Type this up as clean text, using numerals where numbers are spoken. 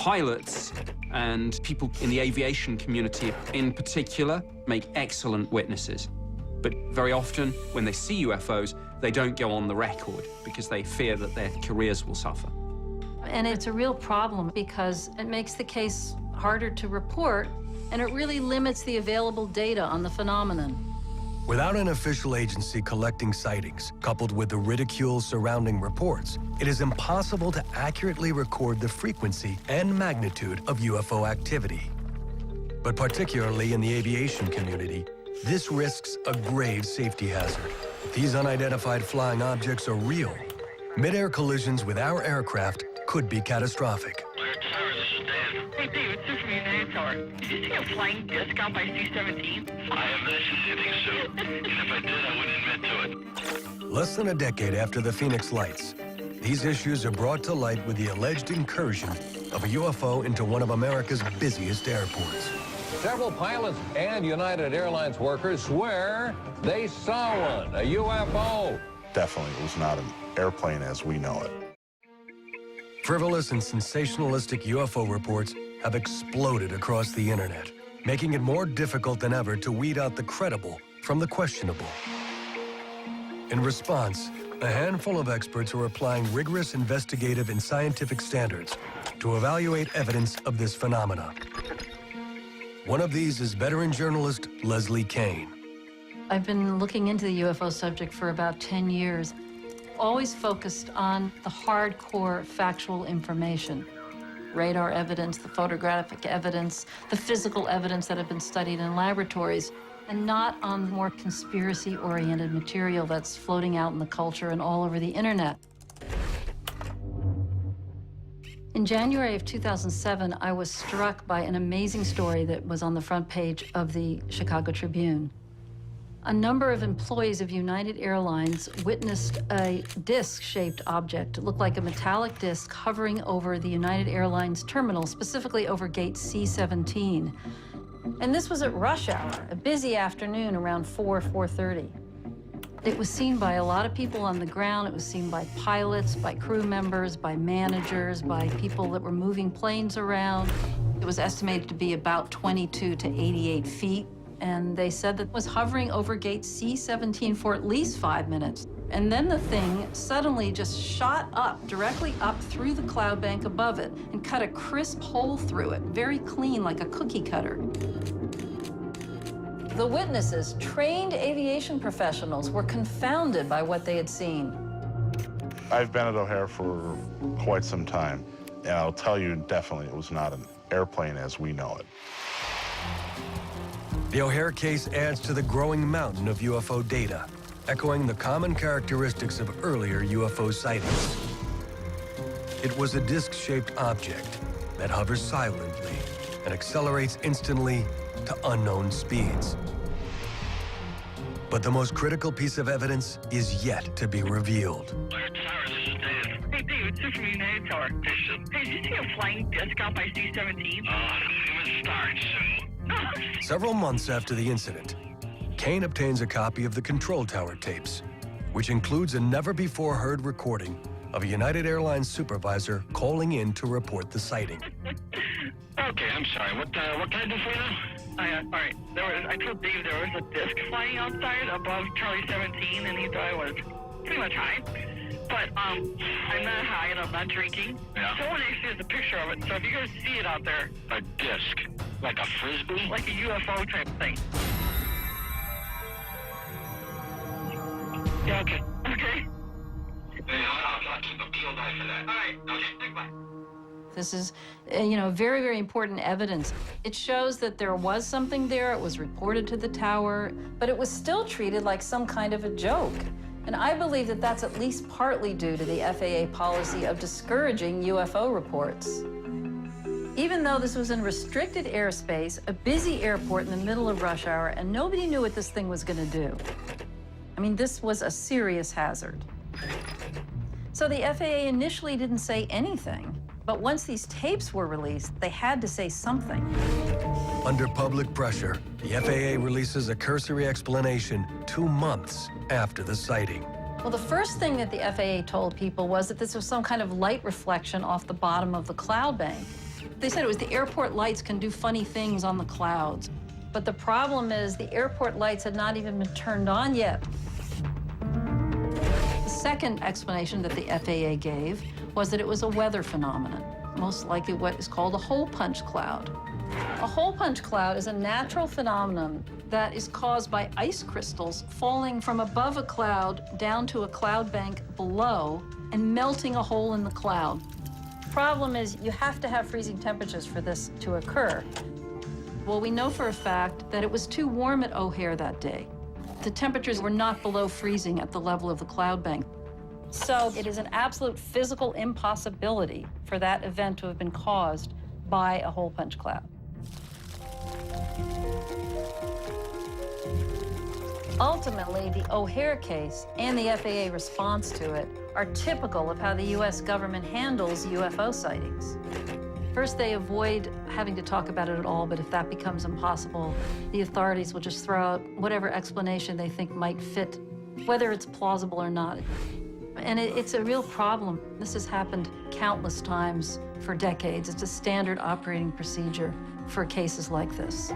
Pilots and people in the aviation community in particular make excellent witnesses. But very often, when they see UFOs, they don't go on the record because they fear that their careers will suffer. And it's a real problem because it makes the case harder to report, and it really limits the available data on the phenomenon. Without an official agency collecting sightings, coupled with the ridicule surrounding reports, it is impossible to accurately record the frequency and magnitude of UFO activity. But particularly in the aviation community, this risks a grave safety hazard. If these unidentified flying objects are real, mid-air collisions with our aircraft could be catastrophic. Hey, Dave, it's just from United Tower. Did you see a flying disc out by C-17? I have not seen anything, Sue. And if I did, I wouldn't admit to it. Less than a decade after the Phoenix Lights, these issues are brought to light with the alleged incursion of a UFO into one of America's busiest airports. Several pilots and United Airlines workers swear they saw one, a UFO. Definitely was not an airplane as we know it. Frivolous and sensationalistic UFO reports have exploded across the internet, making it more difficult than ever to weed out the credible from the questionable. In response, a handful of experts are applying rigorous investigative and scientific standards to evaluate evidence of this phenomena. One of these is veteran journalist Leslie Kane. I've been looking into the UFO subject for about 10 years, always focused on the hardcore factual information. Radar evidence, the photographic evidence, the physical evidence that have been studied in laboratories, and not on the more conspiracy-oriented material that's floating out in the culture and all over the internet. In January of 2007, I was struck by an amazing story that was on the front page of the Chicago Tribune. A number of employees of United Airlines witnessed a disc-shaped object. It looked like a metallic disc hovering over the United Airlines terminal, specifically over gate C-17. And this was at rush hour, a busy afternoon around 4:30. It was seen by a lot of people on the ground. It was seen by pilots, by crew members, by managers, by people that were moving planes around. It was estimated to be about 22 to 88 feet. And they said that it was hovering over gate C-17 for at least 5 minutes. And then the thing suddenly just shot up, directly up through the cloud bank above it and cut a crisp hole through it, very clean, like a cookie cutter. The witnesses, trained aviation professionals, were confounded by what they had seen. I've been at O'Hare for quite some time, and I'll tell you definitely it was not an airplane as we know it. The O'Hare case adds to the growing mountain of UFO data, echoing the common characteristics of earlier UFO sightings. It was a disc-shaped object that hovers silently and accelerates instantly to unknown speeds. But the most critical piece of evidence is yet to be revealed. Hey, Dave, it's just from United Tower. Hey, did you see a flying disc out by C-17? Don't even start, Sue. Several months after the incident, Kane obtains a copy of the control tower tapes, which includes a never-before-heard recording of a United Airlines supervisor calling in to report the sighting. Okay, I'm sorry. What can I do for you now? All right. I told Dave there was a disc flying outside above Charlie 17, and he thought it was pretty much high. But I'm not high and I'm not drinking. Yeah. Someone actually has a picture of it, so if you guys see it out there, A disc? Like a frisbee? like a UFO type thing. Yeah, okay. Okay? Hey, I'll keep a field eye for that. All right. Okay, bye. This is, very, very important evidence. It shows that there was something there. It was reported to the tower, but it was still treated like some kind of a joke. And I believe that that's at least partly due to the FAA policy of discouraging UFO reports. Even though this was in restricted airspace, a busy airport in the middle of rush hour, and nobody knew what this thing was going to do. I mean, this was a serious hazard. So the FAA initially didn't say anything, but once these tapes were released, they had to say something. Under public pressure, the FAA releases a cursory explanation 2 months after the sighting. Well, the first thing that the FAA told people was that this was some kind of light reflection off the bottom of the cloud bank. They said it was the airport lights can do funny things on the clouds. But the problem is the airport lights had not even been turned on yet. The second explanation that the FAA gave was that it was a weather phenomenon, most likely what is called a hole punch cloud. A hole punch cloud is a natural phenomenon that is caused by ice crystals falling from above a cloud down to a cloud bank below and melting a hole in the cloud. Problem is, you have to have freezing temperatures for this to occur. Well, we know for a fact that it was too warm at O'Hare that day. The temperatures were not below freezing at the level of the cloud bank. So it is an absolute physical impossibility for that event to have been caused by a hole punch cloud. Ultimately, the O'Hare case and the FAA response to it are typical of how the U.S. government handles UFO sightings. First, they avoid having to talk about it at all, but if that becomes impossible, the authorities will just throw out whatever explanation they think might fit, whether it's plausible or not. And it's a real problem. This has happened countless times for decades. It's a standard operating procedure for cases like this.